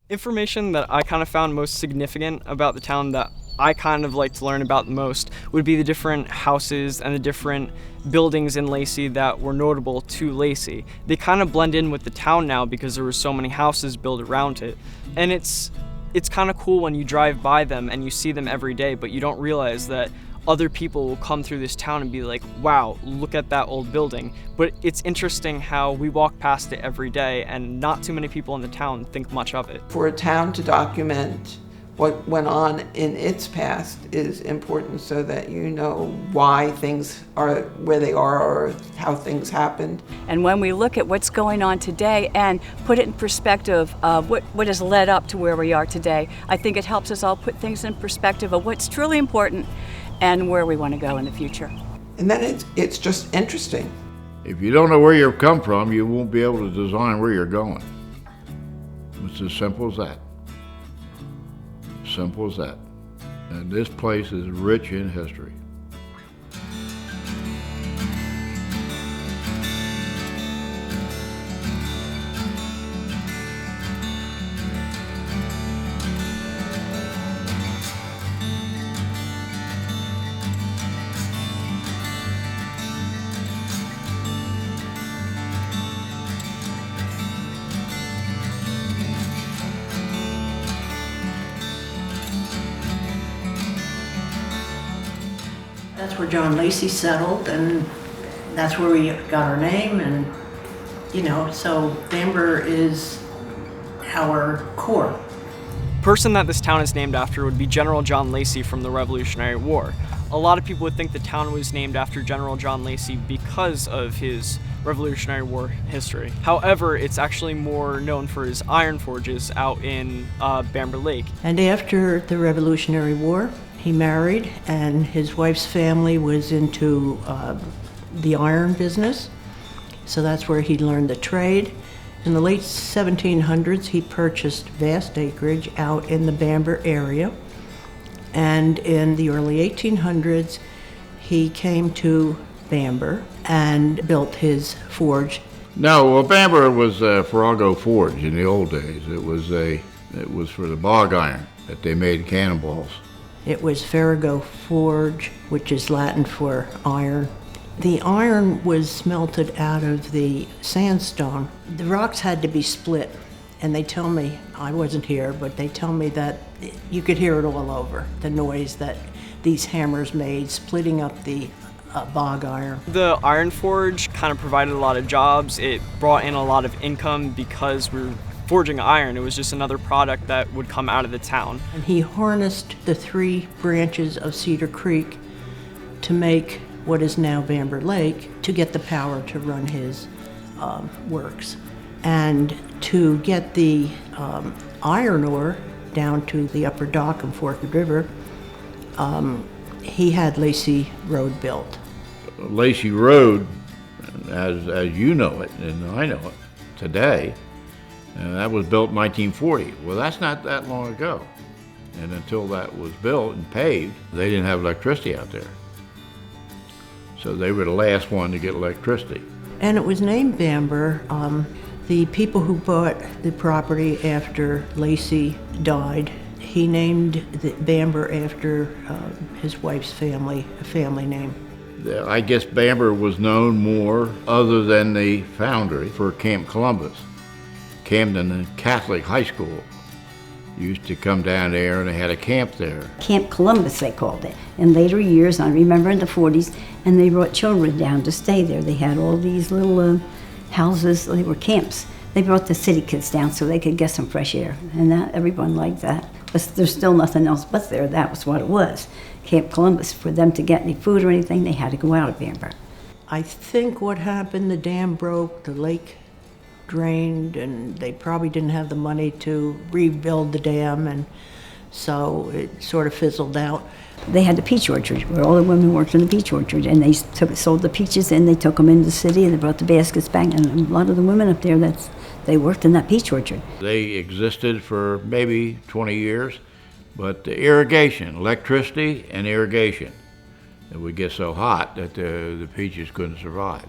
Information that I kind of found most significant about the town that I kind of like to learn about the most would be the different houses and the different buildings in Lacey that were notable to Lacey. They kind of blend in with the town now because there were so many houses built around it. And it's kind of cool when you drive by them and you see them every day, but you don't realize that other people will come through this town and be like, wow, look at that old building. But it's interesting how we walk past it every day and not too many people in the town think much of it. For a town to document what went on in its past is important so that you know why things are where they are or how things happened. And when we look at what's going on today and put it in perspective of what has led up to where we are today, I think it helps us all put things in perspective of what's truly important and where we want to go in the future. And then it's just interesting. If you don't know where you've come from, you won't be able to design where you're going. It's as simple as that. Simple as that. And this place is rich in history. That's where John Lacey settled, and that's where we got our name, and so Bamber is our core. Person that this town is named after would be General John Lacey from the Revolutionary War. A lot of people would think the town was named after General John Lacey because of his Revolutionary War history. However, it's actually more known for his iron forges out in Bamber Lake. And after the Revolutionary War, he married, and his wife's family was into the iron business, so that's where he learned the trade. In the late 1700s, he purchased vast acreage out in the Bamber area, and in the early 1800s, he came to Bamber and built his forge. No, well, Bamber was Farrago Forge in the old days. It was for the bog iron that they made cannonballs. It was Farrago Forge, which is Latin for iron. The iron was smelted out of the sandstone. The rocks had to be split, and they tell me, I wasn't here, but they tell me that you could hear it all over, the noise that these hammers made, splitting up the bog iron. The iron forge kind of provided a lot of jobs. It brought in a lot of income because we're forging iron. It was just another product that would come out of the town. And he harnessed the 3 branches of Cedar Creek to make what is now Bamber Lake to get the power to run his works. And to get the iron ore down to the upper dock in Forked River, he had Lacey Road built. Lacey Road, as you know it, and I know it today, that was built in 1940. Well, that's not that long ago. And until that was built and paved, they didn't have electricity out there. So they were the last one to get electricity. And it was named Bamber. The people who bought the property after Lacey died, he named the Bamber after his wife's family name. I guess Bamber was known more, other than the foundry, for Camp Columbus. Camden Catholic High School used to come down there, and they had a camp there. Camp Columbus, they called it. In later years, I remember in the 40s, and they brought children down to stay there. They had all these little houses, they were camps. They brought the city kids down so they could get some fresh air, and that everyone liked that. But there's still nothing else but there. That was what it was. Camp Columbus, for them to get any food or anything, they had to go out of Bamber. I think what happened, the dam broke, the lake drained, and they probably didn't have the money to rebuild the dam, and so it sort of fizzled out. They had the peach orchard where all the women worked in the peach orchard, and they sold the peaches, and they took them into the city, and they brought the baskets back, and a lot of the women up there, they worked in that peach orchard. They existed for maybe 20 years, but the irrigation, electricity and irrigation, it would get so hot that the peaches couldn't survive.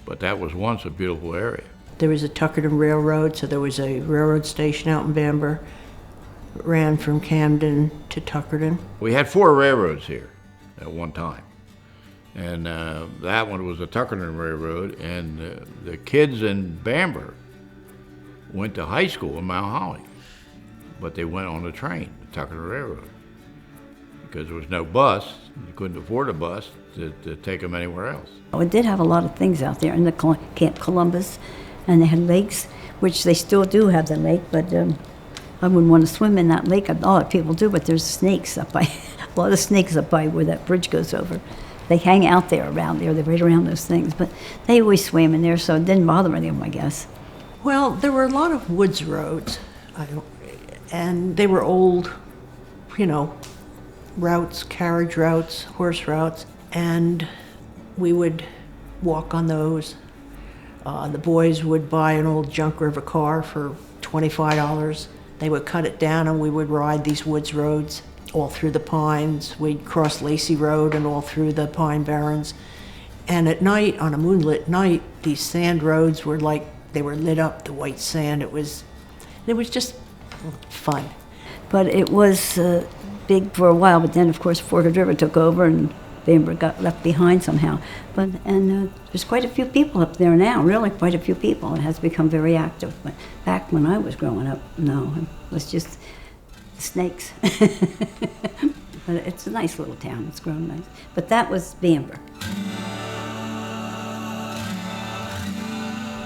But that was once a beautiful area. There was a Tuckerton Railroad, so there was a railroad station out in Bamber. It ran from Camden to Tuckerton. We had 4 railroads here at one time. And that one was the Tuckerton Railroad, and the kids in Bamber went to high school in Mount Holly, but they went on the train, the Tuckerton Railroad, because there was no bus. You couldn't afford a bus to take them anywhere else. It did have a lot of things out there in the Camp Columbus, and they had lakes, which they still do have the lake, but I wouldn't want to swim in that lake. A lot of people do, but there's snakes up by, a lot of snakes up by where that bridge goes over. They hang out there around there, they're right around those things, but they always swam in there, so it didn't bother any of them, I guess. Well, there were a lot of woods roads, and they were old, routes, carriage routes, horse routes, and we would walk on those. The boys would buy an old junk river car for $25. They would cut it down and we would ride these woods roads all through the pines. We'd cross Lacey Road and all through the pine barrens. And at night, on a moonlit night, these sand roads were like, they were lit up, the white sand. It was just fun. But it was big for a while, but then of course Forked River took over and Bamber got left behind somehow. And there's quite a few people up there now, really quite a few people. It has become very active. But back when I was growing up, no, it was just snakes. But it's a nice little town, it's grown nice. But that was Bamber.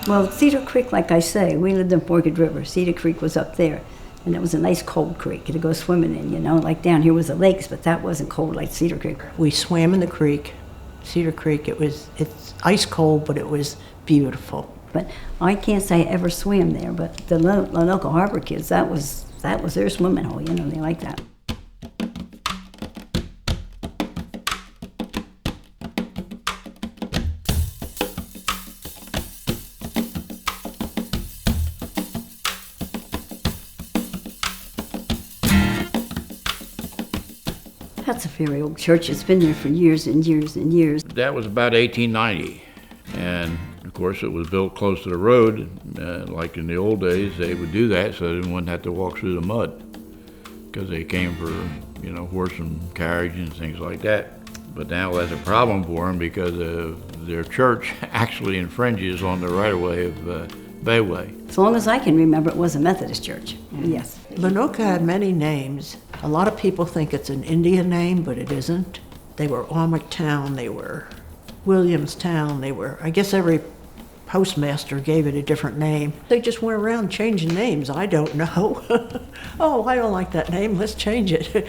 Well, Cedar Creek, like I say, we lived in Forked River. Cedar Creek was up there. And it was a nice cold creek to go swimming in, like down here was the lakes, but that wasn't cold like Cedar Creek. We swam in the creek, Cedar Creek. It's ice cold, but it was beautiful. But I can't say I ever swam there, but the local harbor kids, that was their swimming hole, they like that. That's a very old church. It's been there for years and years and years. That was about 1890, and of course it was built close to the road. Like in the old days, they would do that so they wouldn't have to walk through the mud, because they came for, horse and carriage and things like that. But now that's a problem for them because their church actually infringes on the right-of-way of Bayway. As long as I can remember, it was a Methodist church, yes. Lenoka had many names. A lot of people think it's an Indian name, but it isn't. They were Almachtown, they were Williamstown, I guess every postmaster gave it a different name. They just went around changing names, I don't know. Oh, I don't like that name, let's change it.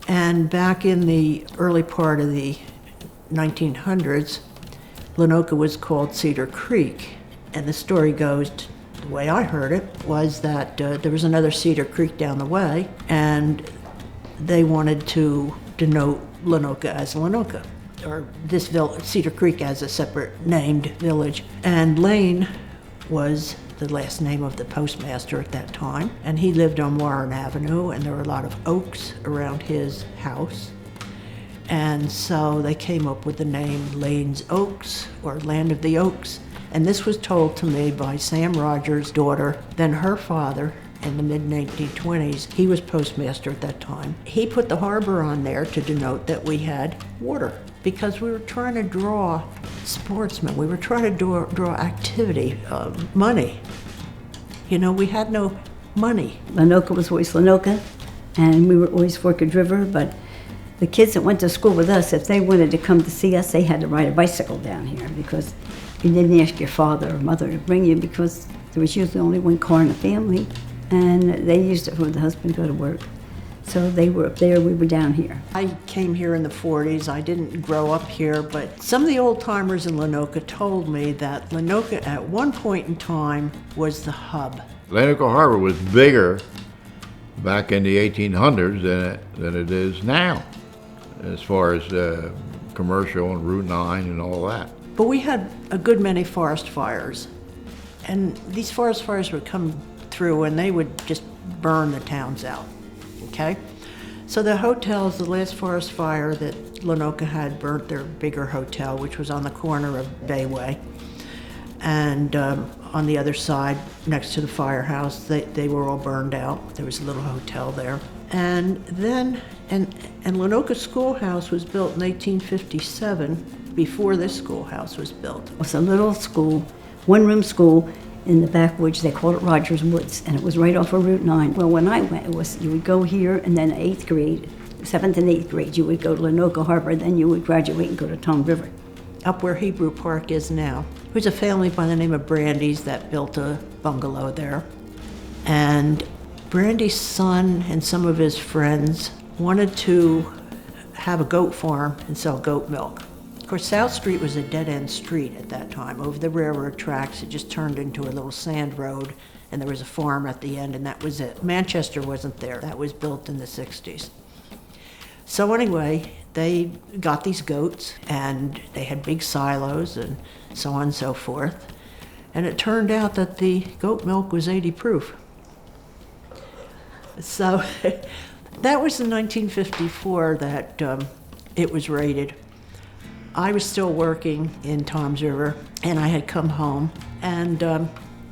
And back in the early part of the 1900s, Lenoka was called Cedar Creek. And the story goes, the way I heard it, was that there was another Cedar Creek down the way, and they wanted to denote Lenoka as Lenoka, or this village, Cedar Creek, as a separate named village. And Lane was the last name of the postmaster at that time, and he lived on Warren Avenue, and there were a lot of oaks around his house. And so they came up with the name Lane's Oaks, or Land of the Oaks. And this was told to me by Sam Rogers' daughter, then her father, in the mid-1920s. He was postmaster at that time. He put the harbor on there to denote that we had water, because we were trying to draw sportsmen. We were trying to draw activity, money. We had no money. Lenoka was always Lenoka, and we were always Forked River, but the kids that went to school with us, if they wanted to come to see us, they had to ride a bicycle down here, because you didn't ask your father or mother to bring you, because there was usually only one car in the family, and they used it for the husband to go to work. So they were up there, we were down here. I came here in the 40s. I didn't grow up here, but some of the old timers in Lenoka told me that Lenoka at one point in time was the hub. Lenoka Harbor was bigger back in the 1800s than it is now, as far as commercial and Route 9 and all that. But we had a good many forest fires, and these forest fires would come through and they would just burn the towns out, okay? So the hotels, the last forest fire that Lenoka had burnt their bigger hotel, which was on the corner of Bayway. And on the other side, next to the firehouse, they were all burned out. There was a little hotel there. And then, and Lenoka Schoolhouse was built in 1857, before this schoolhouse was built. It was a little school, one-room school in the backwoods. They called it Rogers Woods, and it was right off of Route 9. Well, when I went, it was you would go here, and then 8th grade, 7th and 8th grade, you would go to Lenoka Harbor, then you would graduate and go to Tom River. Up where Hebrew Park is now. There was a family by the name of Brandy's that built a bungalow there. And Brandy's son and some of his friends wanted to have a goat farm and sell goat milk. Of course, South Street was a dead-end street at that time. Over the railroad tracks, it just turned into a little sand road, and there was a farm at the end, and that was it. Manchester wasn't there. That was built in the 60s. So anyway, they got these goats, and they had big silos and so on and so forth. And it turned out that the goat milk was 80 proof. So that was in 1954 that it was raided. I was still working in Toms River, and I had come home, and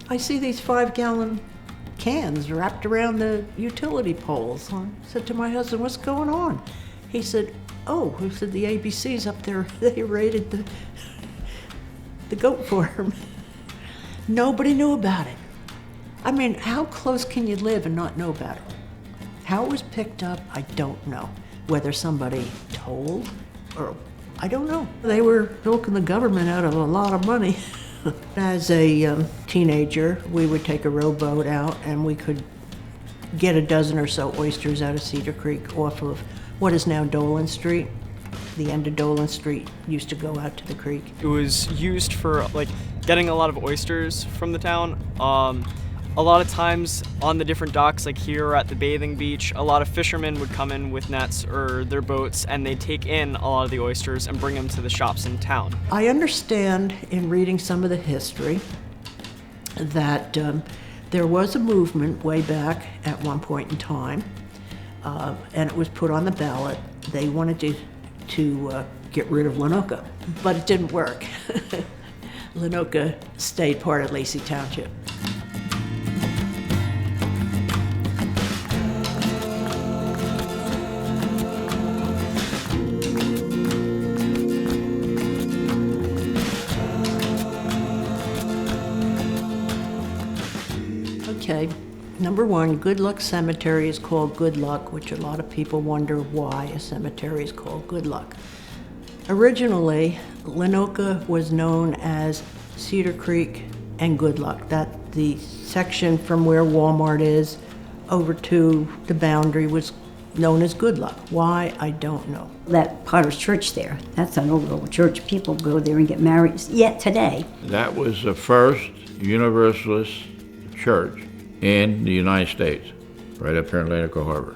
I see these 5-gallon cans wrapped around the utility poles. I said to my husband, "What's going on?" He said, he said, "The ABC's up there, they raided the goat farm." Nobody knew about it. I mean, how close can you live and not know about it? How it was picked up, I don't know. Whether somebody told or I don't know. They were milking the government out of a lot of money. As a teenager, we would take a rowboat out and we could get a dozen or so oysters out of Cedar Creek off of what is now Dolan Street. The end of Dolan Street used to go out to the creek. It was used for like getting a lot of oysters from the town. A lot of times on the different docks, like here at the bathing beach, a lot of fishermen would come in with nets or their boats, and they'd take in a lot of the oysters and bring them to the shops in town. I understand in reading some of the history that there was a movement way back at one point in time, and it was put on the ballot. They wanted to get rid of Lenoka, but it didn't work. Lenoka stayed part of Lacey Township. Okay, number one, Good Luck Cemetery is called Good Luck, which a lot of people wonder why a cemetery is called Good Luck. Originally, Lenoka was known as Cedar Creek and Good Luck. That the section from where Walmart is over to the boundary was known as Good Luck. Why, I don't know. That Potter's Church there, that's an old church. People go there and get married yet today. That was the first Universalist church in the United States, right up here in Lenoka Harbor.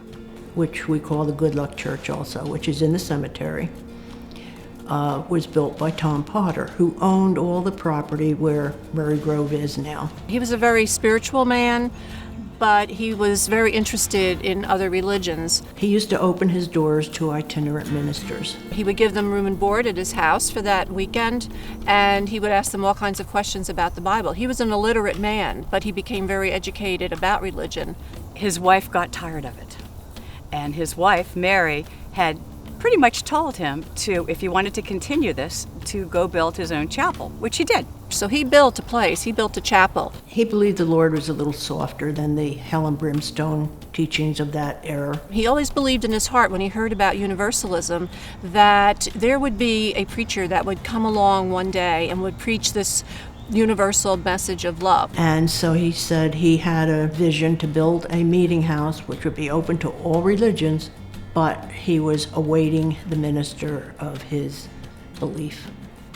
Which we call the Good Luck Church also, which is in the cemetery, was built by Tom Potter, who owned all the property where Murray Grove is now. He was a very spiritual man, but he was very interested in other religions. He used to open his doors to itinerant ministers. He would give them room and board at his house for that weekend, and he would ask them all kinds of questions about the Bible. He was an illiterate man, but he became very educated about religion. His wife got tired of it, and his wife, Mary, had pretty much told him to, if he wanted to continue this, to go build his own chapel, which he did. So he built a place, he built a chapel. He believed the Lord was a little softer than the hell and brimstone teachings of that era. He always believed in his heart when he heard about Universalism that there would be a preacher that would come along one day and would preach this universal message of love. And so he said he had a vision to build a meeting house which would be open to all religions, but he was awaiting the minister of his belief.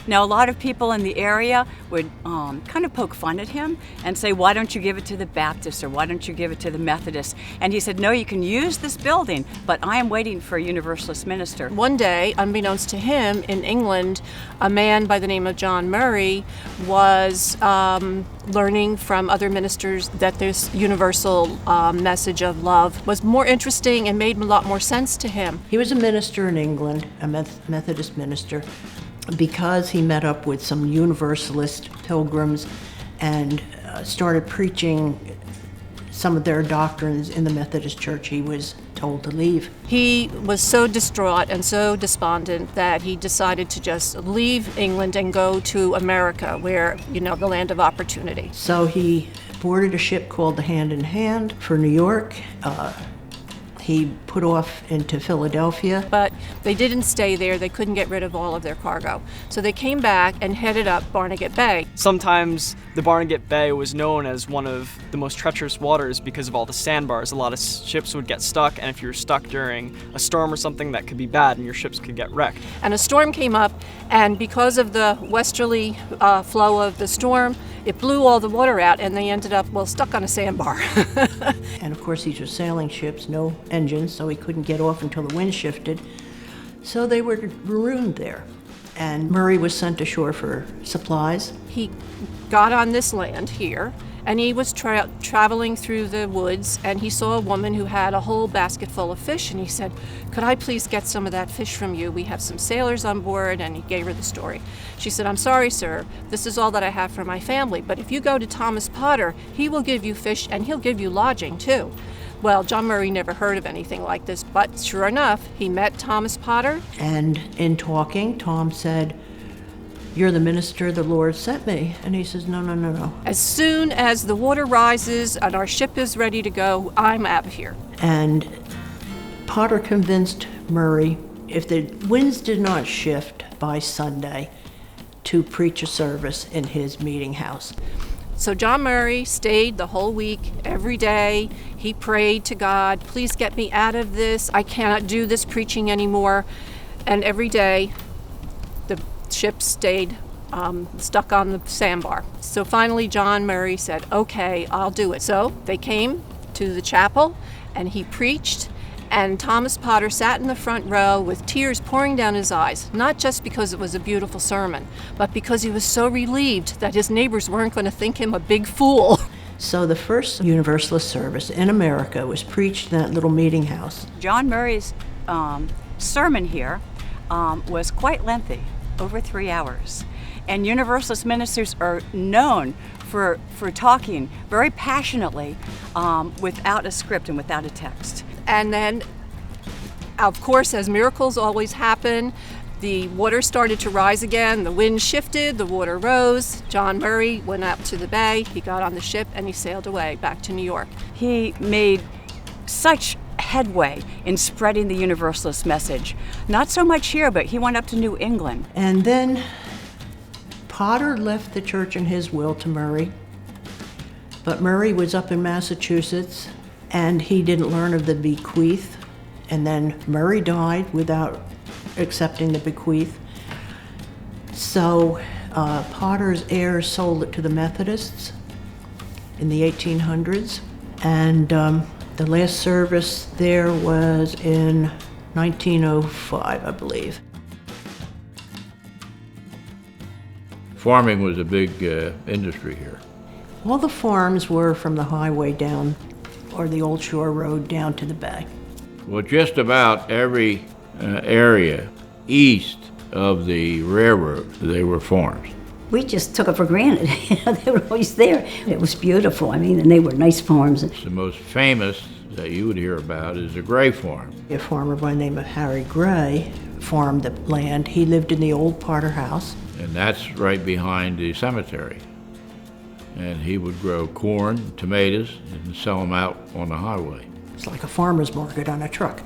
Now, a lot of people in the area would kind of poke fun at him and say, why don't you give it to the Baptists or why don't you give it to the Methodists? And he said, no, you can use this building, but I am waiting for a Universalist minister. One day, unbeknownst to him, in England, a man by the name of John Murray was learning from other ministers that this universal message of love was more interesting and made a lot more sense to him. He was a minister in England, a Methodist minister. because he met up with some Universalist pilgrims and started preaching some of their doctrines in the Methodist Church, he was told to leave. He was so distraught and so despondent that he decided to just leave England and go to America, where, the land of opportunity. So he boarded a ship called the Hand in Hand for New York. He put off into Philadelphia. But they didn't stay there. They couldn't get rid of all of their cargo. So they came back and headed up Barnegat Bay. Sometimes the Barnegat Bay was known as one of the most treacherous waters because of all the sandbars. A lot of ships would get stuck, and if you were stuck during a storm or something, that could be bad and your ships could get wrecked. And a storm came up, and because of the westerly flow of the storm, it blew all the water out, and they ended up, stuck on a sandbar. And of course, these were sailing ships, no engines, so he couldn't get off until the wind shifted. So they were marooned there. And Murray was sent ashore for supplies. He got on this land here, and he was traveling through the woods, and he saw a woman who had a whole basket full of fish, and he said, "Could I please get some of that fish from you? We have some sailors on board," and he gave her the story. She said, "I'm sorry, sir, this is all that I have for my family, but if you go to Thomas Potter, he will give you fish, and he'll give you lodging, too." Well, John Murray never heard of anything like this, but sure enough, he met Thomas Potter. And in talking, Tom said, "You're the minister the Lord sent me." And he says, No. As soon as the water rises and our ship is ready to go, I'm out of here. And Potter convinced Murray, if the winds did not shift by Sunday, to preach a service in his meeting house. So John Murray stayed the whole week, every day. He prayed to God, "Please get me out of this. I cannot do this preaching anymore." And every day, the ship stayed stuck on the sandbar. So finally, John Murray said, "Okay, I'll do it." So they came to the chapel, and he preached. And Thomas Potter sat in the front row with tears pouring down his eyes, not just because it was a beautiful sermon, but because he was so relieved that his neighbors weren't going to think him a big fool. So the first Universalist service in America was preached in that little meeting house. John Murray's sermon here was quite lengthy, over 3 hours. And Universalist ministers are known for talking very passionately without a script and without a text. And then, of course, as miracles always happen, the water started to rise again, the wind shifted, the water rose. John Murray went out to the bay, he got on the ship, and he sailed away back to New York. He made such headway in spreading the Universalist message. Not so much here, but he went up to New England. And then Potter left the church in his will to Murray, but Murray was up in Massachusetts, and he didn't learn of the bequeath, and then Murray died without accepting the bequeath. So Potter's heirs sold it to the Methodists in the 1800s, and the last service there was in 1905, I believe. Farming was a big industry here. All the farms were from the highway down, or the Old Shore Road down to the bay. Well, just about every area east of the railroad, they were farms. We just took it for granted. They were always there. It was beautiful. I mean, and they were nice farms. The most famous that you would hear about is the Gray Farm. A farmer by the name of Harry Gray farmed the land. He lived in the old Potter house. And that's right behind the cemetery. And he would grow corn, tomatoes, and sell them out on the highway. It's like a farmer's market on a truck.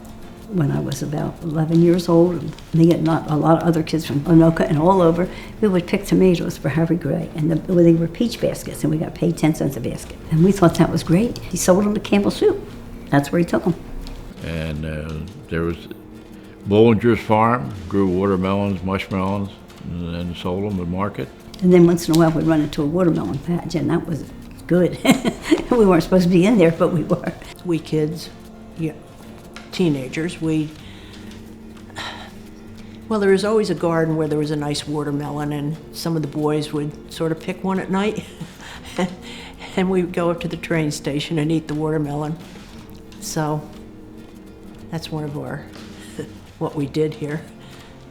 When I was about 11 years old, and me and not a lot of other kids from Anoka and all over, we would pick tomatoes for Harry Gray, and they were peach baskets, and we got paid 10 cents a basket. And we thought that was great. He sold them to Campbell Soup. That's where he took them. And there was Bollinger's farm, grew watermelons, mushmelons, and sold them at market. And then once in a while we'd run into a watermelon patch, and that was good. We weren't supposed to be in there, but we were. We kids, teenagers, well, there was always a garden where there was a nice watermelon, and some of the boys would sort of pick one at night, and we would go up to the train station and eat the watermelon. So that's one of our, what we did here.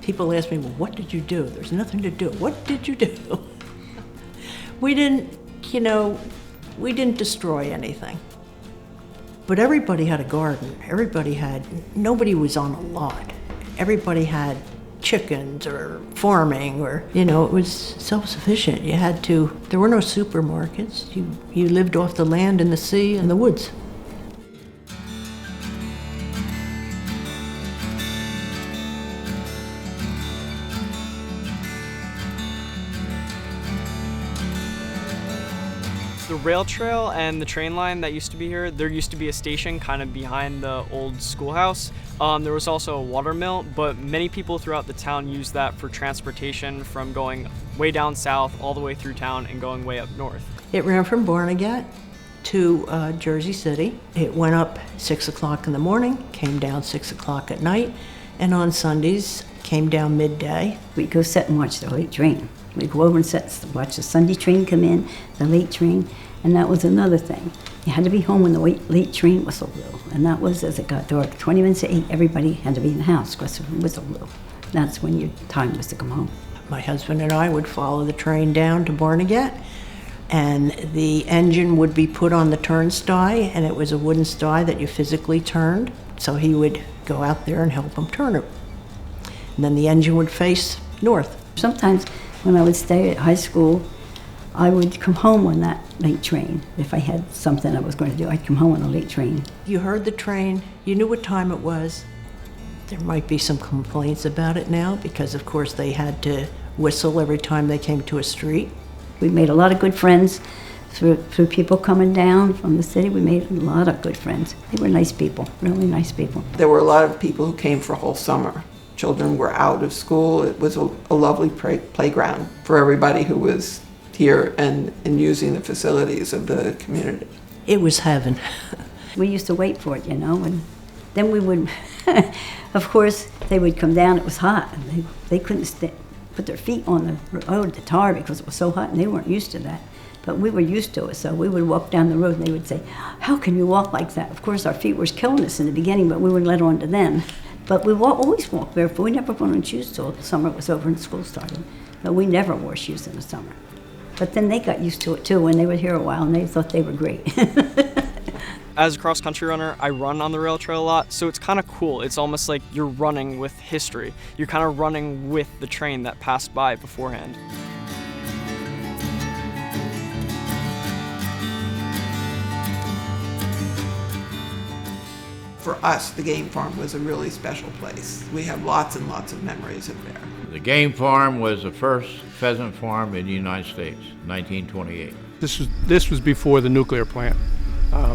People ask me, well, what did you do? There's nothing to do. What did you do? We didn't, we didn't destroy anything. But everybody had a garden. Nobody was on a lot. Everybody had chickens or farming or, it was self-sufficient. There were no supermarkets. You lived off the land and the sea and the woods. The rail trail and the train line that used to be here, there used to be a station kind of behind the old schoolhouse. There was also a water mill, but many people throughout the town used that for transportation from going way down south all the way through town and going way up north. It ran from Barney to Jersey City. It went up 6 o'clock in the morning, came down 6 o'clock at night, and on Sundays came down midday. We'd go sit and watch the late train. We'd go over and sit and watch the Sunday train come in, the late train, and that was another thing. You had to be home when the late train whistle blew, and that was as it got dark. 20 minutes to 8, everybody had to be in the house because the whistle blew. That's when your time was to come home. My husband and I would follow the train down to Barnegat, and the engine would be put on the turnstile, and it was a wooden stile that you physically turned, so he would go out there and help him turn it. And then the engine would face north. Sometimes when I would stay at high school, I would come home on that late train. If I had something I was going to do, I'd come home on a late train. You heard the train, you knew what time it was. There might be some complaints about it now because, of course, they had to whistle every time they came to a street. We made a lot of good friends through people coming down from the city. We made a lot of good friends. They were nice people, really nice people. There were a lot of people who came for a whole summer. Children were out of school. It was a lovely playground for everybody who was here and using the facilities of the community. It was heaven. We used to wait for it, and then we would, of course, they would come down. It was hot. And they couldn't put their feet on the road, the tar, because it was so hot, and they weren't used to that. But we were used to it, so we would walk down the road, and they would say, how can you walk like that? Of course, our feet were killing us in the beginning, but we would let on to them. But we always walked barefoot. We never put on shoes till the summer was over and school started. But we never wore shoes in the summer. But then they got used to it too when they were here a while, and they thought they were great. As a cross-country runner, I run on the rail trail a lot, so it's kind of cool. It's almost like you're running with history. You're kind of running with the train that passed by beforehand. For us, the game farm was a really special place. We have lots and lots of memories of there. The game farm was the first pheasant farm in the United States, 1928. This was before the nuclear plant.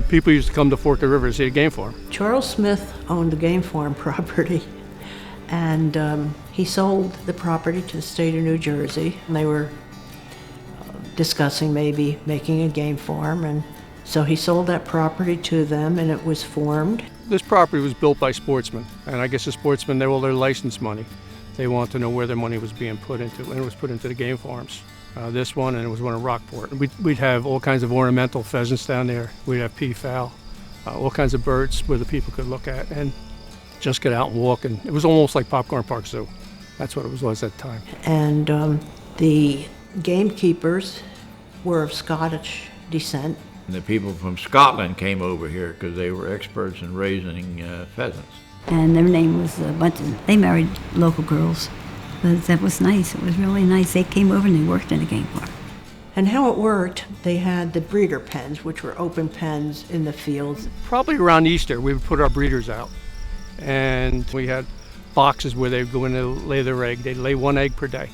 People used to come to Forked River to see the game farm. Charles Smith owned the game farm property, and he sold the property to the state of New Jersey, and they were discussing maybe making a game farm, and so he sold that property to them, and it was formed. This property was built by sportsmen, and I guess the sportsmen, they all their license money. They wanted to know where their money was being put into, and it was put into the game farms. This one, and it was one in Rockport. We'd have all kinds of ornamental pheasants down there. We'd have peafowl, all kinds of birds where the people could look at and just get out and walk. And it was almost like Popcorn Park Zoo. That's what it was at the time. And the gamekeepers were of Scottish descent. And the people from Scotland came over here because they were experts in raising pheasants. And their name was Bunton. They married local girls. But that was nice. It was really nice. They came over and they worked in a game farm. And how it worked, they had the breeder pens, which were open pens in the fields. Probably around Easter, we would put our breeders out. And we had boxes where they'd go in to lay their egg. They'd lay one egg per day.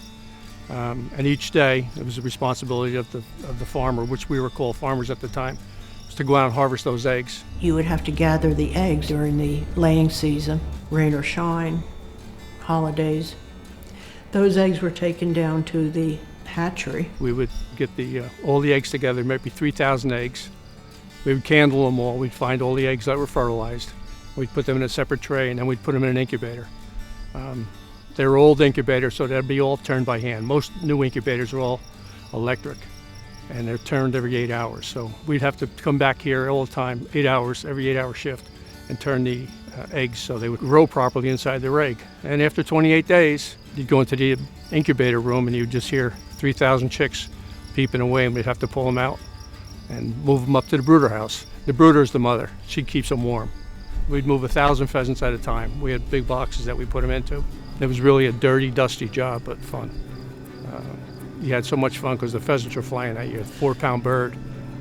And each day, it was the responsibility of the farmer, which we were called farmers at the time, was to go out and harvest those eggs. You would have to gather the eggs during the laying season, rain or shine, holidays. Those eggs were taken down to the hatchery. We would get all the eggs together, maybe 3,000 eggs. We would candle them all. We'd find all the eggs that were fertilized. We'd put them in a separate tray, and then we'd put them in an incubator. They were old incubators, so they'd be all turned by hand. Most new incubators are all electric, and they're turned every 8 hours. So we'd have to come back here all the time, 8 hours, every 8-hour shift, and turn the eggs so they would grow properly inside their egg. And after 28 days, you'd go into the incubator room and you'd just hear 3,000 chicks peeping away, and we'd have to pull them out and move them up to the brooder house. The brooder is the mother. She keeps them warm. We'd move 1,000 pheasants at a time. We had big boxes that we put them into. It was really a dirty, dusty job, but fun. You had so much fun because the pheasants were flying at you, a 4-pound bird,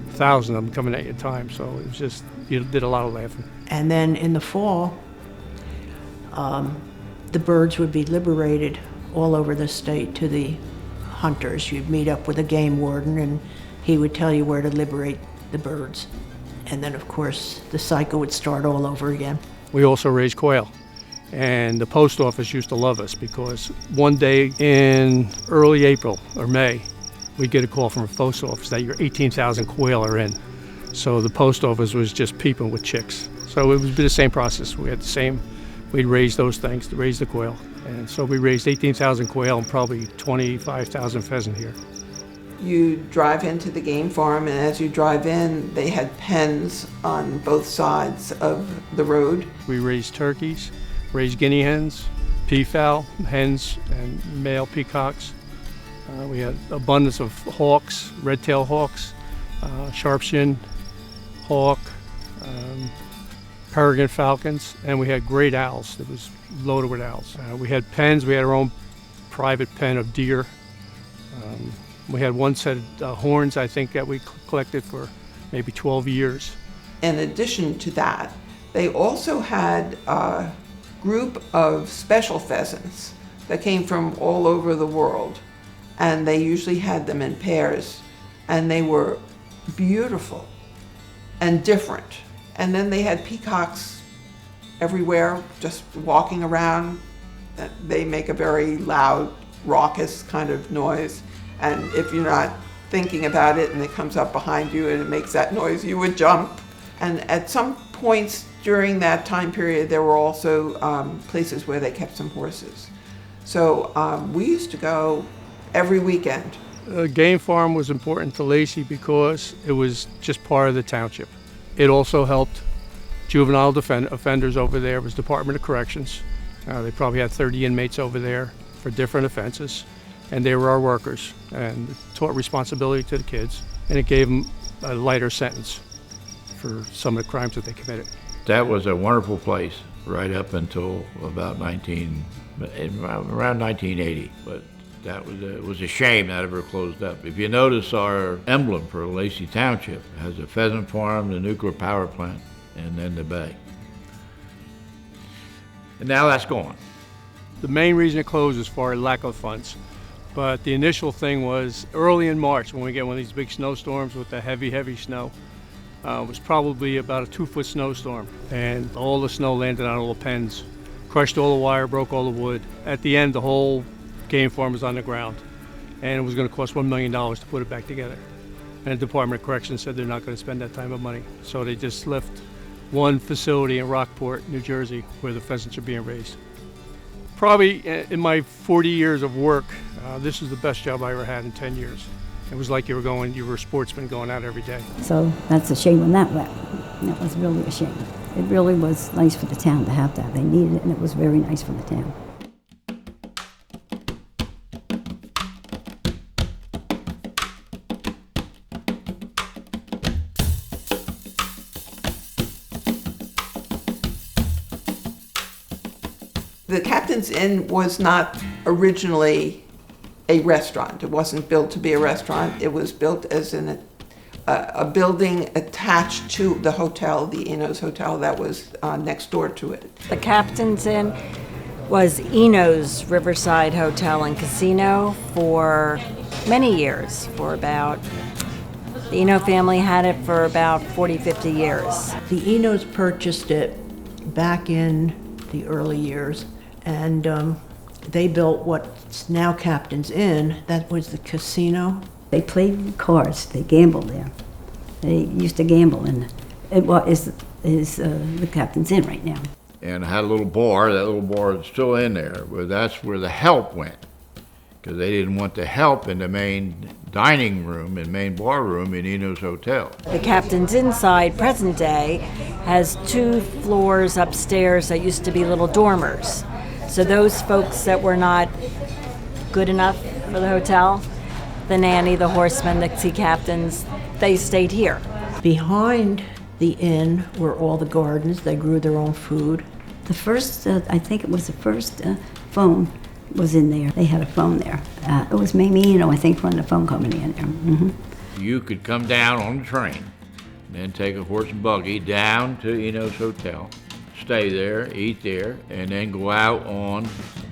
1,000 of them coming at you at a time. So it was just, you did a lot of laughing. And then in the fall, the birds would be liberated all over the state to the hunters. You'd meet up with a game warden and he would tell you where to liberate the birds. And then of course the cycle would start all over again. We also raised quail. And the post office used to love us because one day in early April or May, we'd get a call from the post office that your 18,000 quail are in. So the post office was just peeping with chicks. So it would be the same process. We had the same, we'd raise those things to raise the quail. And so we raised 18,000 quail and probably 25,000 pheasant here. You drive into the game farm, and as you drive in, they had pens on both sides of the road. We raised turkeys, raised guinea hens, peafowl, hens, and male peacocks. We had abundance of hawks, red-tailed hawks, sharp-shinned hawk, peregrine falcons, and we had great owls. It was loaded with owls. We had pens. We had our own private pen of deer. We had one set of horns, I think, that we collected for maybe 12 years. In addition to that, they also had a group of special pheasants that came from all over the world, and they usually had them in pairs, and they were beautiful and different. And then they had peacocks everywhere, just walking around. They make a very loud, raucous kind of noise, and if you're not thinking about it and it comes up behind you and it makes that noise, you would jump. And at some points during that time period, there were also places where they kept some horses. So we used to go every weekend. The game farm was important to Lacey because it was just part of the township. It also helped juvenile offenders over there. It was Department of Corrections. They probably had 30 inmates over there for different offenses, and they were our workers, and it taught responsibility to the kids, and it gave them a lighter sentence for some of the crimes that they committed. That was a wonderful place right up until about around 1980, but it was a shame that ever closed up. If you notice, our emblem for Lacey Township has a pheasant farm, the nuclear power plant, and then the bay. And now that's gone. The main reason it closed is for lack of funds. But the initial thing was early in March when we get one of these big snowstorms with the heavy, heavy snow. It was probably about a 2-foot snowstorm, and all the snow landed on all the pens, crushed all the wire, broke all the wood. At the end, the whole game farm was on the ground, and it was going to cost $1 million to put it back together. And the Department of Corrections said they're not going to spend that time of money, so they just left one facility in Rockport, New Jersey, where the pheasants are being raised. Probably in my 40 years of work, this is the best job I ever had in 10 years. It was like you were a sportsman going out every day. So that's a shame when that went. That was really a shame. It really was nice for the town to have that. They needed it, and it was very nice for the town. The Captain's Inn was not originally a restaurant. It wasn't built to be a restaurant. It was built as a building attached to the hotel, the Eno's Hotel, that was next door to it. The Captain's Inn was Eno's Riverside Hotel and Casino for many years, the Eno family had it for about 40, 50 years. The Enos purchased it back in the early years, and they built what's now Captain's Inn. That was the casino. They played cards. They gambled there. They used to gamble, and it is the Captain's Inn right now. And I had a little bar. That little bar is still in there, but that's where the help went. because they didn't want the help in the main dining room and main bar room in Eno's Hotel. The Captain's Inside, present day, has 2 floors upstairs that used to be little dormers. So those folks that were not good enough for the hotel, the nanny, the horseman, the sea captains, they stayed here. Behind the inn were all the gardens. They grew their own food. The first, I think it was the first phone was in there. They had a phone there. It was Mamie Eno, I think, running the phone company in there. Mm-hmm. You could come down on the train, then take a horse and buggy down to Eno's Hotel, stay there, eat there, and then go out on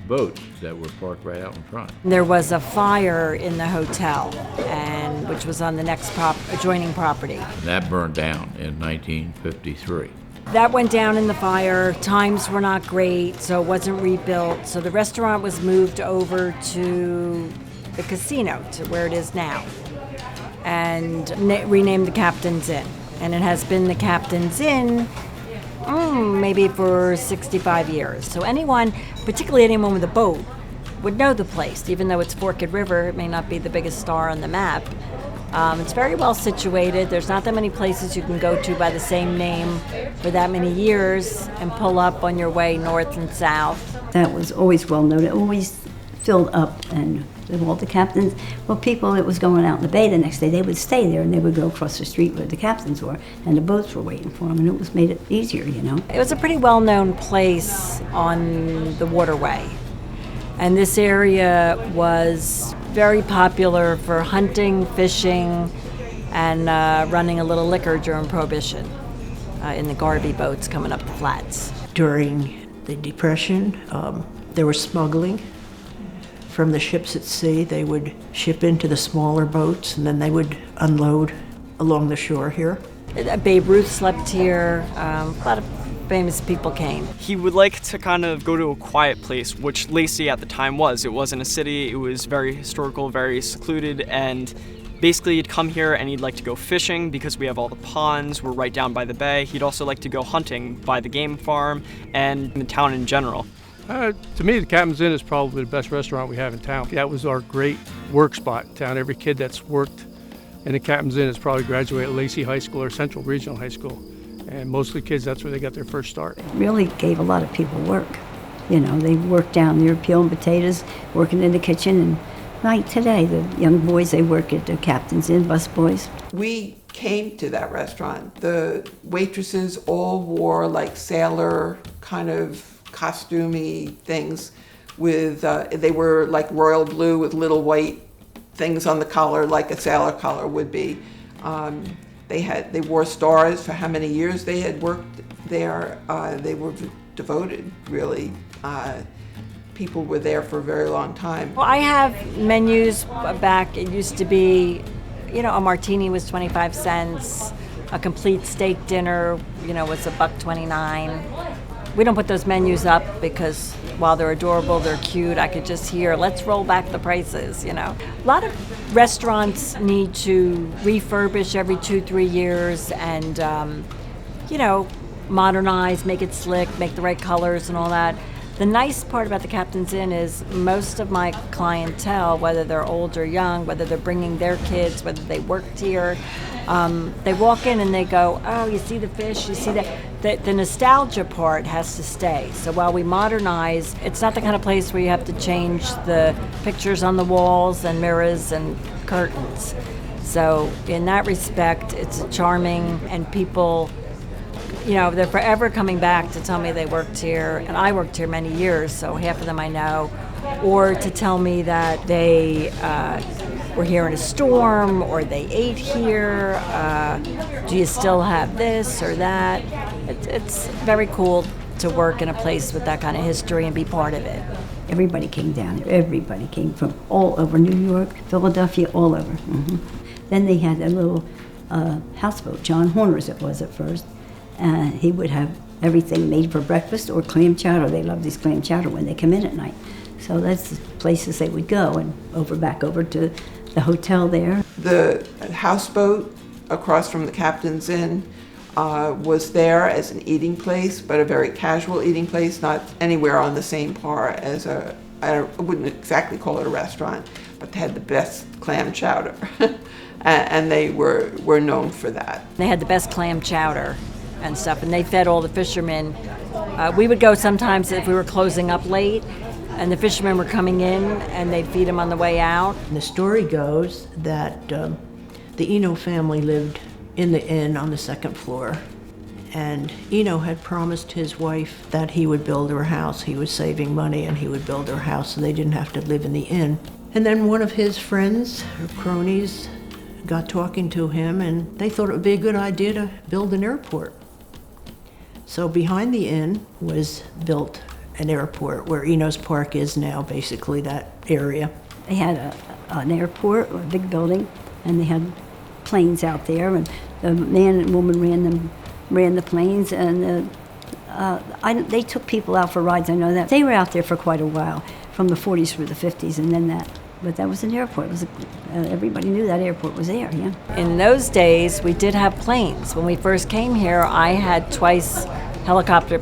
boats that were parked right out in front. There was a fire in the hotel, and which was on the next adjoining property. And that burned down in 1953. That went down in the fire. Times were not great, so it wasn't rebuilt. So the restaurant was moved over to the casino, to where it is now, and renamed the Captain's Inn. And it has been the Captain's Inn maybe for 65 years. So anyone, particularly anyone with a boat, would know the place. Even though it's Forked River, it may not be the biggest star on the map. It's very well situated. There's not that many places you can go to by the same name for that many years and pull up on your way north and south. That was always well known. It always filled up, and all the captains, well, people that was going out in the bay the next day, they would stay there and they would go across the street where the captains were, and the boats were waiting for them, and it was made it easier, you know. It was a pretty well-known place on the waterway, and this area was very popular for hunting, fishing, and running a little liquor during Prohibition in the Garvey boats coming up the flats. During the Depression, there was smuggling from the ships at sea. They would ship into the smaller boats, and then they would unload along the shore here. Babe Ruth slept here. A lot of famous people came. He would like to kind of go to a quiet place, which Lacey at the time was. It wasn't a city, it was very historical, very secluded, and basically he'd come here and he'd like to go fishing because we have all the ponds, we're right down by the bay. He'd also like to go hunting by the game farm and the town in general. To me, the Captain's Inn is probably the best restaurant we have in town. That was our great work spot in town. Every kid that's worked in the Captain's Inn has probably graduated Lacey High School or Central Regional High School. And most of the kids, that's where they got their first start. It really gave a lot of people work. You know, they worked down there peeling potatoes, working in the kitchen, and like today, the young boys, they work at the Captain's Inn, bus boys. We came to that restaurant. The waitresses all wore like sailor kind of costumey things with, they were like royal blue with little white things on the collar like a sailor collar would be. They wore stars for how many years they had worked there. They were devoted, really. People were there for a very long time. Well, I have menus back. It used to be, you know, a martini was 25 cents. A complete steak dinner, was $1.29. We don't put those menus up because while they're adorable, they're cute. I could just hear, let's roll back the prices, A lot of restaurants need to refurbish every 2-3 years and, modernize, make it slick, make the right colors and all that. The nice part about the Captain's Inn is most of my clientele, whether they're old or young, whether they're bringing their kids, whether they worked here, they walk in and they go, oh, you see the fish, you see that. The nostalgia part has to stay. So while we modernize, it's not the kind of place where you have to change the pictures on the walls and mirrors and curtains. So in that respect, it's charming, and people, they're forever coming back to tell me they worked here, and I worked here many years, so half of them I know, or to tell me that they were here in a storm, or they ate here, do you still have this or that? It's very cool to work in a place with that kind of history and be part of it. Everybody came down here. Everybody came from all over New York, Philadelphia, all over. Mm-hmm. Then they had a little houseboat, John Horner's it was at first. He would have everything made for breakfast or clam chowder. They love these clam chowder when they come in at night. So that's the places they would go, and back over to the hotel there. The houseboat across from the Captain's Inn was there as an eating place, but a very casual eating place, not anywhere on the same par as a I wouldn't exactly call it a restaurant, but they had the best clam chowder. And they were known for that. They had the best clam chowder and stuff, and they fed all the fishermen. We would go sometimes if we were closing up late, and the fishermen were coming in, and they'd feed them on the way out. And the story goes that the Eno family lived in the inn on the second floor, and Eno had promised his wife that he would build her a house. He was saving money, and he would build her a house so they didn't have to live in the inn. And then one of his friends, or cronies, got talking to him, and they thought it would be a good idea to build an airport. So behind the inn was built an airport where Eno's Park is now, basically that area. They had an airport, or a big building, and they had planes out there, and the man and woman ran the planes, and they took people out for rides. I know that. They were out there for quite a while, from the 40s through the 50s, and then that. But that was an airport. It was everybody knew that airport was there, yeah. In those days, we did have planes. When we first came here, I had twice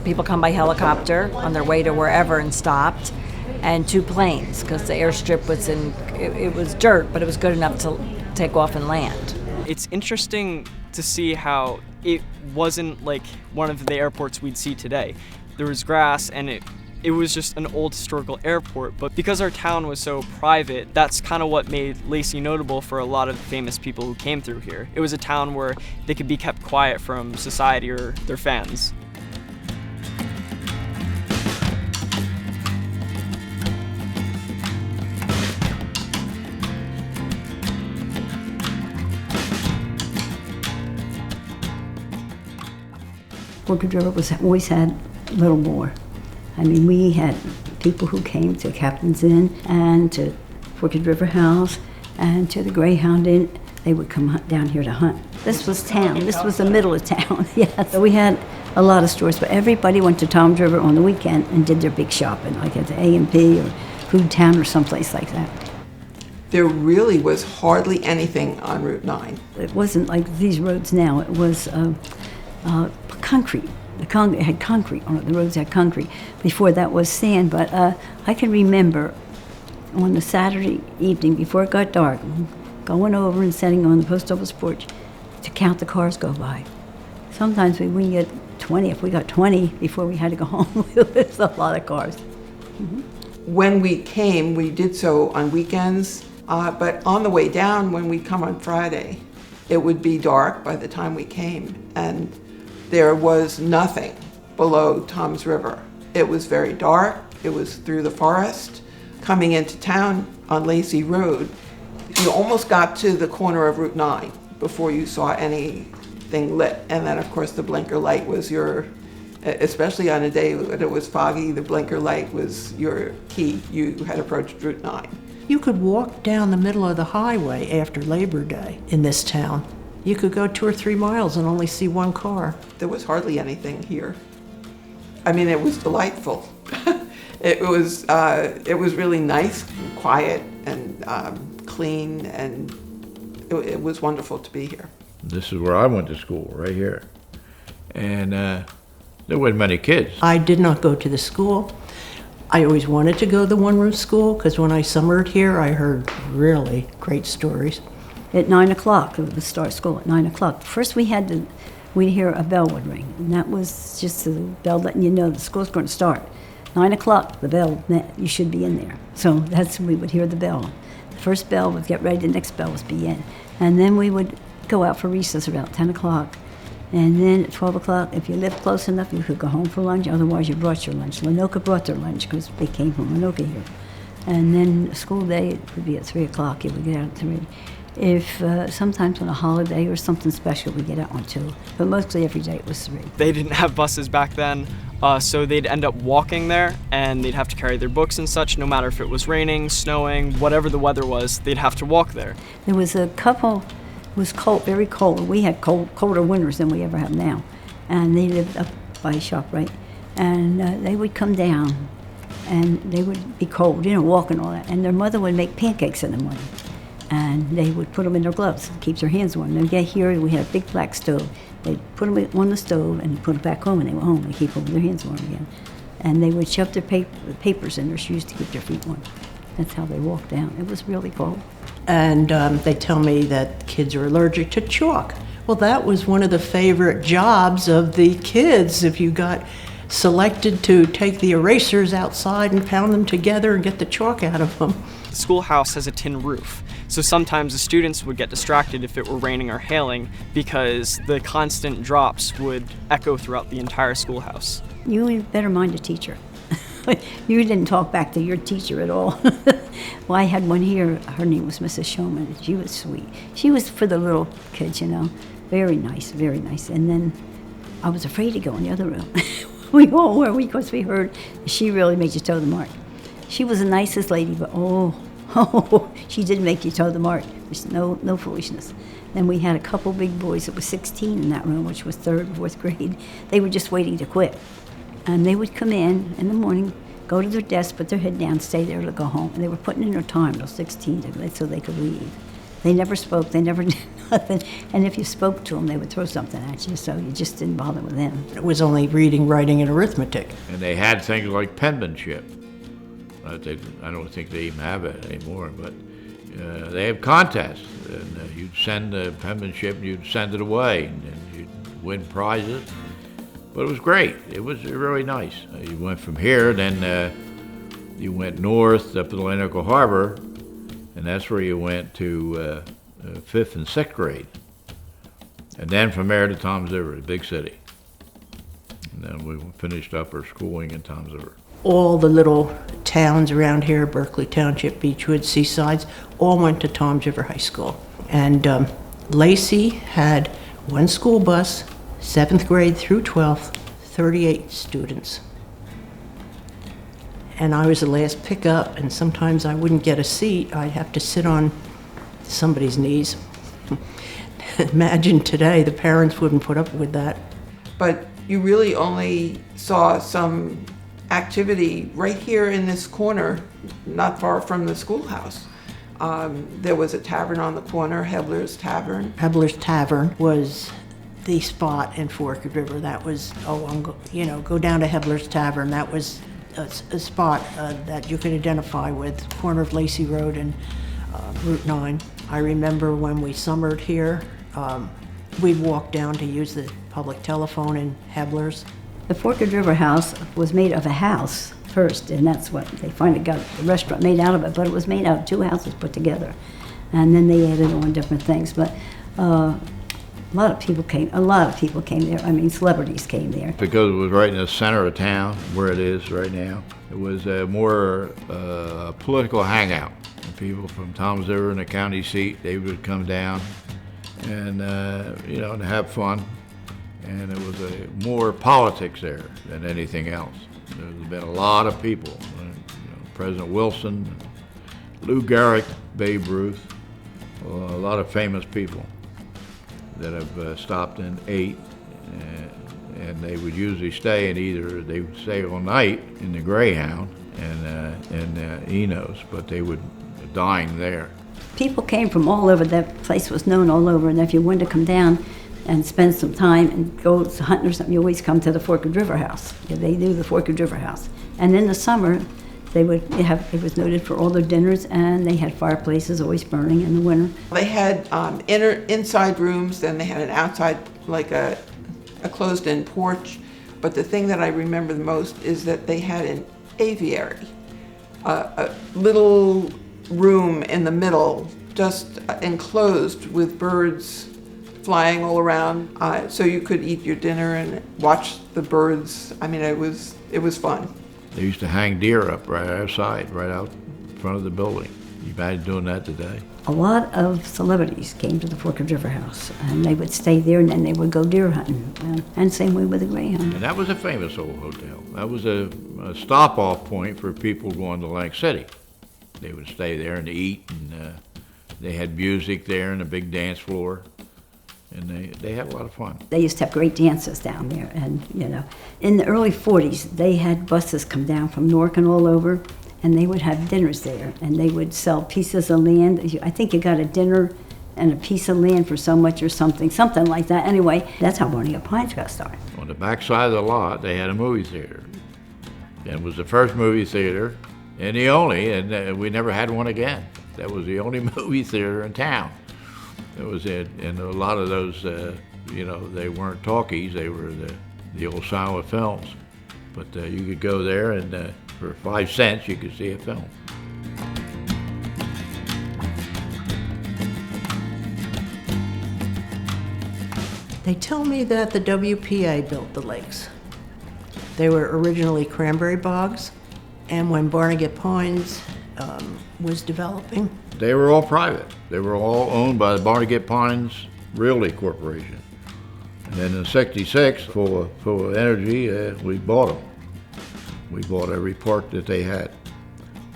people come by helicopter on their way to wherever and stopped, and 2 planes, because the airstrip was it was dirt, but it was good enough to take off and land. It's interesting to see how it wasn't like one of the airports we'd see today. There was grass, and it was just an old historical airport, but because our town was so private, that's kind of what made Lacey notable for a lot of famous people who came through here. It was a town where they could be kept quiet from society or their fans. Forked River always had a little more. I mean, we had people who came to Captain's Inn and to Forked River House and to the Greyhound Inn. They would come down here to hunt. This was town. This was the middle of town. Yeah. So we had a lot of stores, but everybody went to Tom's River on the weekend and did their big shopping, like at the A&P or Food Town or someplace like that. There really was hardly anything on Route 9. It wasn't like these roads now. It was concrete. It had concrete on it. The roads had concrete. Before that was sand, but I can remember on the Saturday evening before it got dark, going over and sitting on the post office porch to count the cars go by. Sometimes we get 20. If we got 20 before we had to go home, it was a lot of cars. Mm-hmm. When we came, we did so on weekends, but on the way down, when we'd come on Friday, it would be dark by the time we came, and there was nothing below Tom's River. It was very dark. It was through the forest. Coming into town on Lacey Road, you almost got to the corner of Route 9 before you saw anything lit. And then, of course, the blinker light was especially on a day when it was foggy, the blinker light was your key. You had approached Route 9. You could walk down the middle of the highway after Labor Day in this town. You could go 2 or 3 miles and only see 1 car. There was hardly anything here. I mean, it was delightful. It was really nice, and quiet, and clean, and it was wonderful to be here. This is where I went to school, right here. And there weren't many kids. I did not go to the school. I always wanted to go to the one-room school because when I summered here, I heard really great stories. At 9 o'clock, it would start school at 9 o'clock. First we'd hear a bell would ring, and that was just the bell letting you know the school's going to start. 9 o'clock, the bell, you should be in there. So that's when we would hear the bell. The first bell would get ready, the next bell was be in. And then we would go out for recess about 10 o'clock. And then at 12 o'clock, if you lived close enough, you could go home for lunch. Otherwise, you brought your lunch. Lenoka brought their lunch because they came from Lenoka here. And then school day, it would be at 3 o'clock. You would get out at 3. If sometimes on a holiday or something special, we get out on 2. But mostly every day it was 3. They didn't have buses back then, so they'd end up walking there, and they'd have to carry their books and such, no matter if it was raining, snowing, whatever the weather was, they'd have to walk there. There was a couple, it was cold, very cold. We had colder winters than we ever have now. And they lived up by ShopRite. And they would come down, and they would be cold, walking all that. And their mother would make pancakes in the morning. And they would put them in their gloves, keep their hands warm. They'd get here, we had a big black stove. They'd put them on the stove and put them back home, and they went home. They keep them with their hands warm again. and they would shove their papers in their shoes to keep their feet warm. That's how they walked down. It was really cold. And they tell me that kids are allergic to chalk. Well, that was one of the favorite jobs of the kids. If you got selected to take the erasers outside and pound them together and get the chalk out of them. The schoolhouse has a tin roof, so sometimes the students would get distracted if it were raining or hailing because the constant drops would echo throughout the entire schoolhouse. You better mind a teacher. You didn't talk back to your teacher at all. Well, I had one here. Her name was Mrs. Showman. She was sweet. She was for the little kids, you know. Very nice, very nice. And then I was afraid to go in the other room. We all were, because we heard she really made you toe the mark. She was the nicest lady, but she did make you toe the mark. There's no foolishness. Then we had a couple big boys that was 16 in that room, which was 3rd and 4th grade. They were just waiting to quit. And they would come in the morning, go to their desk, put their head down, stay there to go home. And they were putting in their time, those 16, so they could leave. They never spoke, they never did nothing. And if you spoke to them, they would throw something at you, so you just didn't bother with them. It was only reading, writing, and arithmetic. And they had things like penmanship. I don't think they even have it anymore, but they have contests. And you'd send the penmanship, and you'd send it away, and you'd win prizes. But it was great. It was really nice. You went from here, then you went north up to the Atlantic Harbor, and that's where you went to 5th and 6th grade. And then from there to Toms River, the big city. And then we finished up our schooling in Toms River. All the little towns around here, Berkeley Township, Beechwood, Seasides, all went to Toms River High School. And Lacey had one school bus, 7th grade through 12th, 38 students. And I was the last pickup, and sometimes I wouldn't get a seat. I'd have to sit on somebody's knees. Imagine today, the parents wouldn't put up with that. But you really only saw some activity right here in this corner, not far from the schoolhouse. There was a tavern on the corner, Hebler's Tavern. Hebler's Tavern was the spot in Forked River. That was, go down to Hebler's Tavern. That was a spot that you could identify with, corner of Lacey Road and Route 9. I remember when we summered here, we'd walk down to use the public telephone in Hebler's. The Forked River House was made of a house first, and that's what they finally got the restaurant made out of it, but it was made out of 2 houses put together. And then they added on different things, but a lot of people came there. I mean, celebrities came there. Because it was right in the center of town, where it is right now, it was more a political hangout. And people from Toms River and the county seat, they would come down and, to have fun. And it was more politics there than anything else. There's been a lot of people, President Wilson, Lou Gehrig, Babe Ruth, a lot of famous people that have stopped and ate, and they would usually stay, and either they would stay all night in the Greyhound and Enos, but they would dine there. People came from all over. That place was known all over, and if you wanted to come down and spend some time and go hunting or something, you always come to the Forked River House. Yeah, they do the Forked River House. And in the summer, it was noted for all their dinners, and they had fireplaces always burning in the winter. They had inside rooms, then they had an outside, like a closed-in porch. But the thing that I remember the most is that they had an aviary, a little room in the middle, just enclosed with birds flying all around, so you could eat your dinner and watch the birds. I mean, it was fun. They used to hang deer up right outside, right out in front of the building. You imagine doing that today? A lot of celebrities came to the Forked River House, and they would stay there, and then they would go deer hunting, and same way with the Greyhound. And that was a famous old hotel. That was a stop-off point for people going to Atlantic City. They would stay there and eat, and they had music there and a big dance floor. And they had a lot of fun. They used to have great dances down there, and in the early 40s, they had buses come down from Newark and all over, and they would have dinners there, and they would sell pieces of land. I think you got a dinner and a piece of land for so much or something like that. Anyway, that's how Barney Pines got started. On the back side of the lot, they had a movie theater. And it was the first movie theater, and the only, and we never had one again. That was the only movie theater in town. It was it, and a lot of those, they weren't talkies, they were the old silent films. But you could go there, and for 5 cents, you could see a film. They tell me that the WPA built the lakes. They were originally cranberry bogs, and when Barney Pines was developing. They were all private. They were all owned by the Barney Pines Realty Corporation. And then in '66, full of energy, we bought them. We bought every park that they had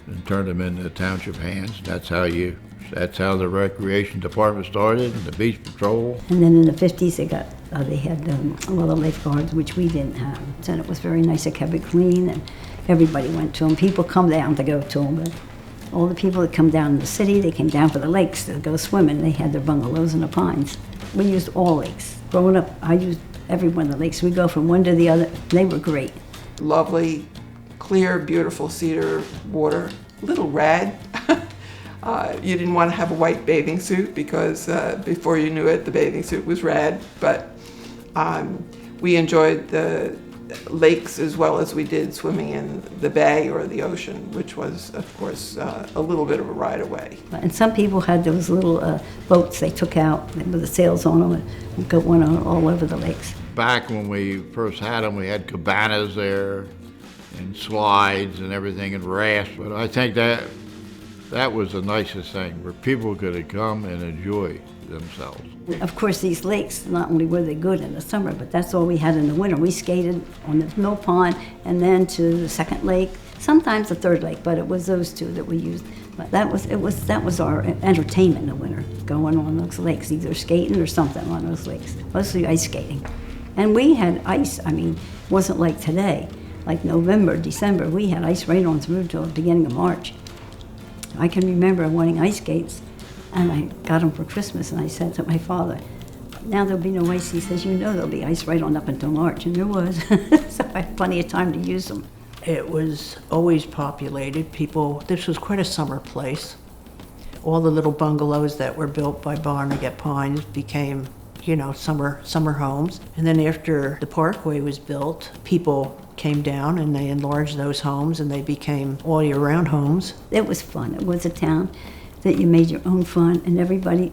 and turned them into township hands. That's how the recreation department started, and the beach patrol. And then in the 50s, they had a lot of lifeguards, which we didn't have. And it was very nice. They kept it clean, and everybody went to them. People come down to go to them, but all the people that come down in the city, they came down for the lakes to go swimming. They had their bungalows in the pines. We used all lakes. Growing up, I used every one of the lakes. We go from one to the other. They were great. Lovely, clear, beautiful cedar water. A little red. You didn't want to have a white bathing suit because before you knew it, the bathing suit was red. But we enjoyed the lakes as well as we did swimming in the bay or the ocean, which was, of course, a little bit of a ride away. And some people had those little boats they took out with the sails on them and go one all over the lakes. Back when we first had them, we had cabanas there and slides and everything and rafts. But I think that was the nicest thing, where people could come and enjoy themselves. Of course, these lakes, not only were they good in the summer, but that's all we had in the winter. We skated on the mill pond and then to the second lake, sometimes the third lake, but it was those two that we used. But that was our entertainment in the winter, going on those lakes, either skating or something on those lakes, mostly ice skating. And we had ice, it wasn't like today, like November, December, we had ice right on through till the beginning of March. I can remember wanting ice skates, and I got them for Christmas, and I said to my father, now there'll be no ice. He says, there'll be ice right on up until March, and there was. So I had plenty of time to use them. It was always populated. This was quite a summer place. All the little bungalows that were built by Barney Pines became, summer homes. And then after the parkway was built, people came down and they enlarged those homes and they became all year-round homes. It was fun. It was a town that you made your own fun, and everybody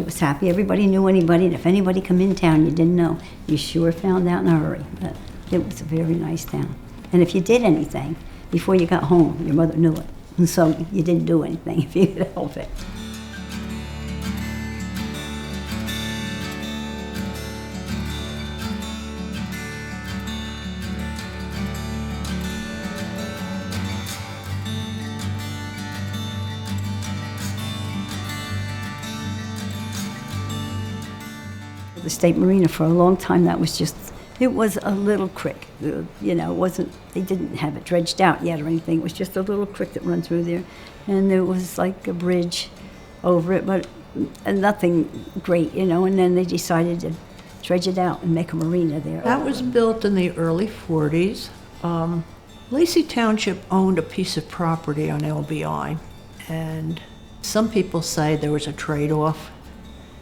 was happy. Everybody knew anybody, and if anybody come in town you didn't know, you sure found out in a hurry. But it was a very nice town. And if you did anything before you got home, your mother knew it. And so you didn't do anything if you could help it. The State Marina for a long time, it was a little creek. They didn't have it dredged out yet or anything. It was just a little creek that ran through there. And there was like a bridge over it, but nothing great, and then they decided to dredge it out and make a marina there. That was built in the early 40s. Lacey Township owned a piece of property on LBI, and some people say there was a trade-off.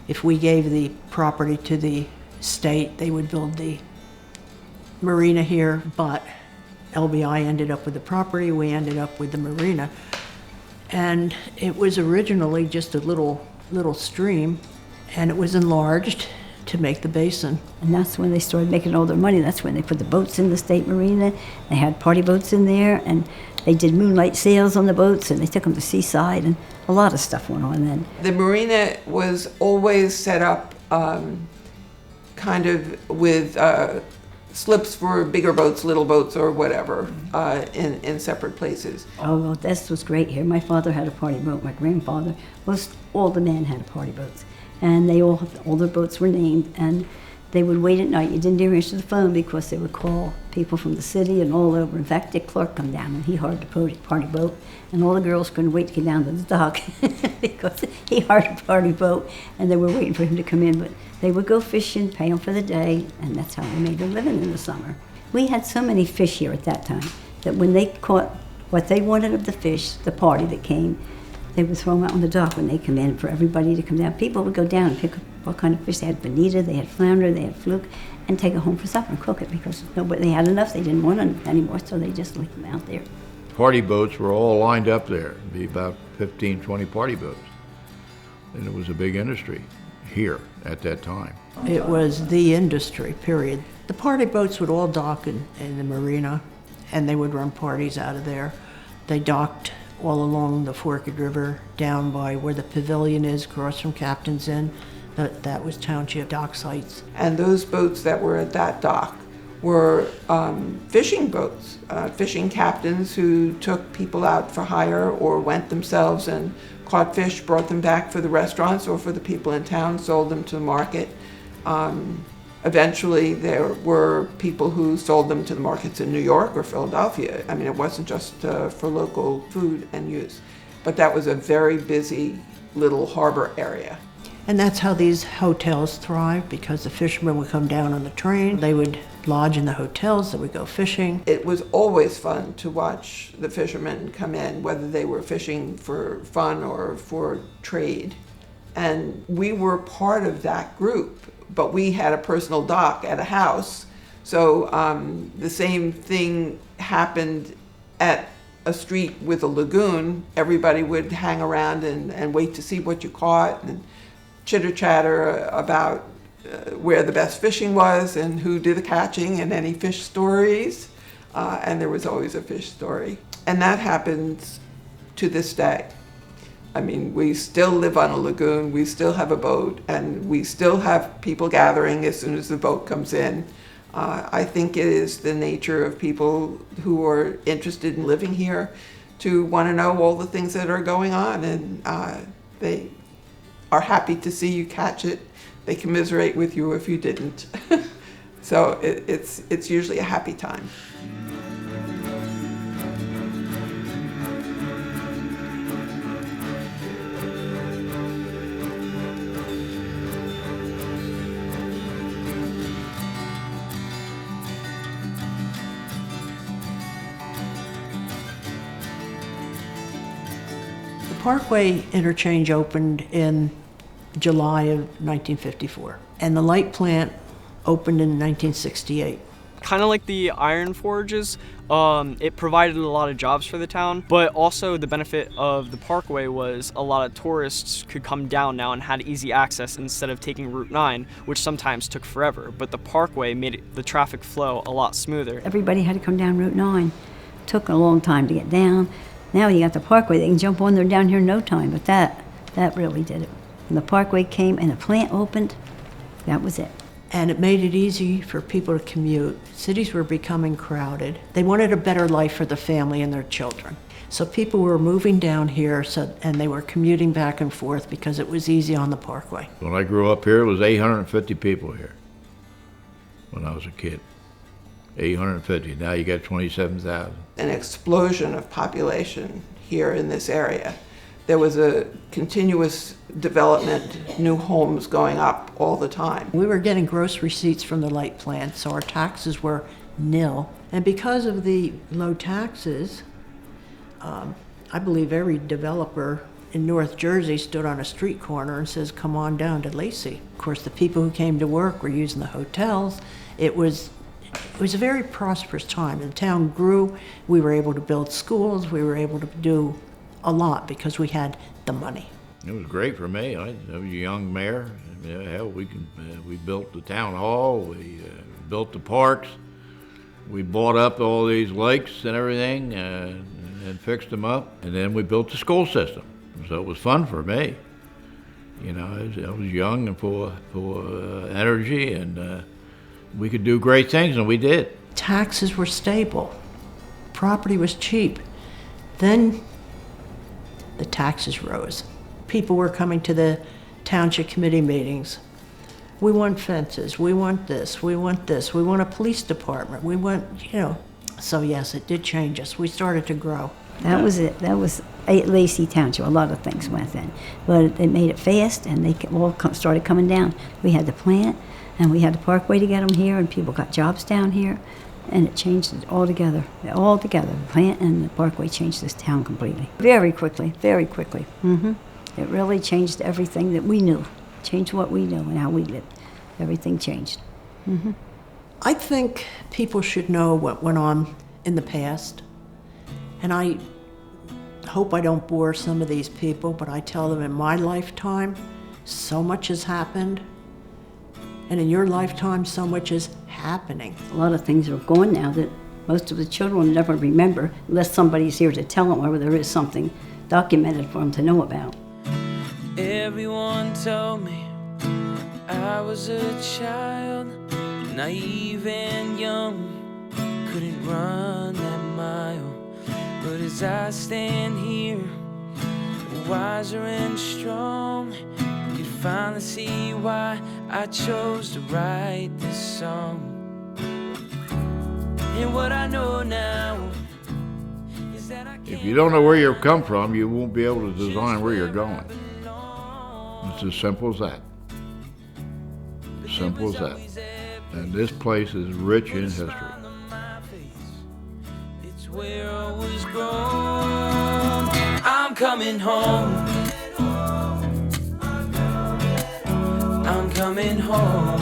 If we gave the property to the state, they would build the marina here, but LBI ended up with the property, we ended up with the marina. And it was originally just a little stream, and it was enlarged to make the basin. And that's when they started making all their money. That's when they put the boats in the state marina. They had party boats in there, and they did moonlight sails on the boats, and they took them to Seaside, and a lot of stuff went on then. The marina was always set up kind of with slips for bigger boats, little boats, or whatever, in separate places. Oh, well, this was great here. My father had a party boat. My grandfather, all the men had party boats. And all their boats were named, and they would wait at night. You didn't dare answer the phone because they would call people from the city and all over. In fact, Dick Clark come down, and he hired a party boat, and all the girls couldn't wait to get down to the dock because he hired a party boat, and they were waiting for him to come in. But they would go fishing, pay them for the day, and that's how they made their living in the summer. We had so many fish here at that time. that when they caught what they wanted of the fish, the party that came, they would throw them out on the dock when they come in for everybody to come down. People would go down and pick up what kind of fish. They had bonita, they had flounder, they had fluke, and take it home for supper and cook it because nobody, they had enough. They didn't want it anymore, so they just left them out there. Party boats were all lined up there. It'd be about 15, 20 party boats. And it was a big industry here at that time. It was the industry, period. The party boats would all dock in the marina, and they would run parties out of there. They docked all along the Forked River, down by where the pavilion is, across from Captain's Inn. That was township dock sites. And those boats that were at that dock were fishing boats, fishing captains who took people out for hire or went themselves and caught fish, brought them back for the restaurants or for the people in town, sold them to the market. Eventually, there were people who sold them to the markets in New York or Philadelphia. I mean, it wasn't just for local food and use, but that was a very busy little harbor area. And that's how these hotels thrive, because the fishermen would come down on the train, they would lodge in the hotels, they would go fishing. It was always fun to watch the fishermen come in, whether they were fishing for fun or for trade. And we were part of that group, but we had a personal dock at a house. So the same thing happened at a street with a lagoon. Everybody would hang around and wait to see what you caught and chitter-chatter about where the best fishing was and who did the catching and any fish stories. And there was always a fish story. And that happens to this day. I mean, we still live on a lagoon, we still have a boat, and we still have people gathering as soon as the boat comes in. I think it is the nature of people who are interested in living here to want to know all the things that are going on, and they are happy to see you catch it. They commiserate with you if you didn't. So it's usually a happy time. Parkway interchange opened in July of 1954, and the light plant opened in 1968. Kind of like the iron forges, it provided a lot of jobs for the town, but also the benefit of the Parkway was a lot of tourists could come down now and had easy access instead of taking Route 9, which sometimes took forever. But the Parkway made the traffic flow a lot smoother. Everybody had to come down Route 9. It took a long time to get down. Now you got the Parkway, they can jump on there down here in no time, but that really did it. When the Parkway came and the plant opened, that was it. And it made it easy for people to commute. Cities were becoming crowded. They wanted a better life for the family and their children. So people were moving down here, and they were commuting back and forth because it was easy on the Parkway. When I grew up here, it was 850 people here when I was a kid. 850. Now you got 27,000. An explosion of population here in this area. There was a continuous development, new homes going up all the time. We were getting gross receipts from the light plant, so our taxes were nil. And because of the low taxes, I believe every developer in North Jersey stood on a street corner and says, come on down to Lacey. Of course, the people who came to work were using the hotels. It was a very prosperous time. The town grew. We were able to build schools. We were able to do a lot because we had the money. It was great for me. I was a young mayor. Hell, we built the town hall. We built the parks. We bought up all these lakes and everything and fixed them up. And then we built the school system. So it was fun for me. You know, I was young and full of energy, and we could do great things, and we did. Taxes were stable. Property was cheap. Then the taxes rose. People were coming to the township committee meetings. We want fences, we want this, we want this, we want a police department, we want, So yes, it did change us. We started to grow. That was it. That was Lacey Township. A lot of things went then. But it made it fast, and they all started coming down. We had the plant, and we had the Parkway to get them here, and people got jobs down here. And it changed it altogether. Altogether. The plant and the Parkway changed this town completely. Very quickly, very quickly. It really changed everything that we knew. Changed what we knew and how we lived. Everything changed. I think people should know what went on in the past. And I hope I don't bore some of these people, but I tell them in my lifetime, so much has happened. And in your lifetime, so much is happening. A lot of things are gone now that most of the children will never remember unless somebody's here to tell them, or there is something documented for them to know about. Everyone told me I was a child, naive and young, couldn't run that mile. But as I stand here, wiser and strong, you finally see why I chose to write this song. And what I know now is that I can't. If you don't know where you've come from, you won't be able to design where you're going. It's as simple as that. Simple as that. And this place is rich in history. It's where I was born. I'm coming home. I'm coming home.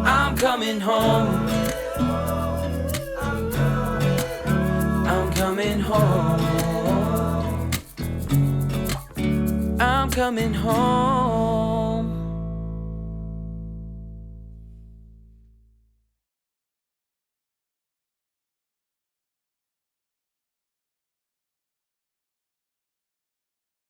I'm coming home. I'm coming home. I'm coming home.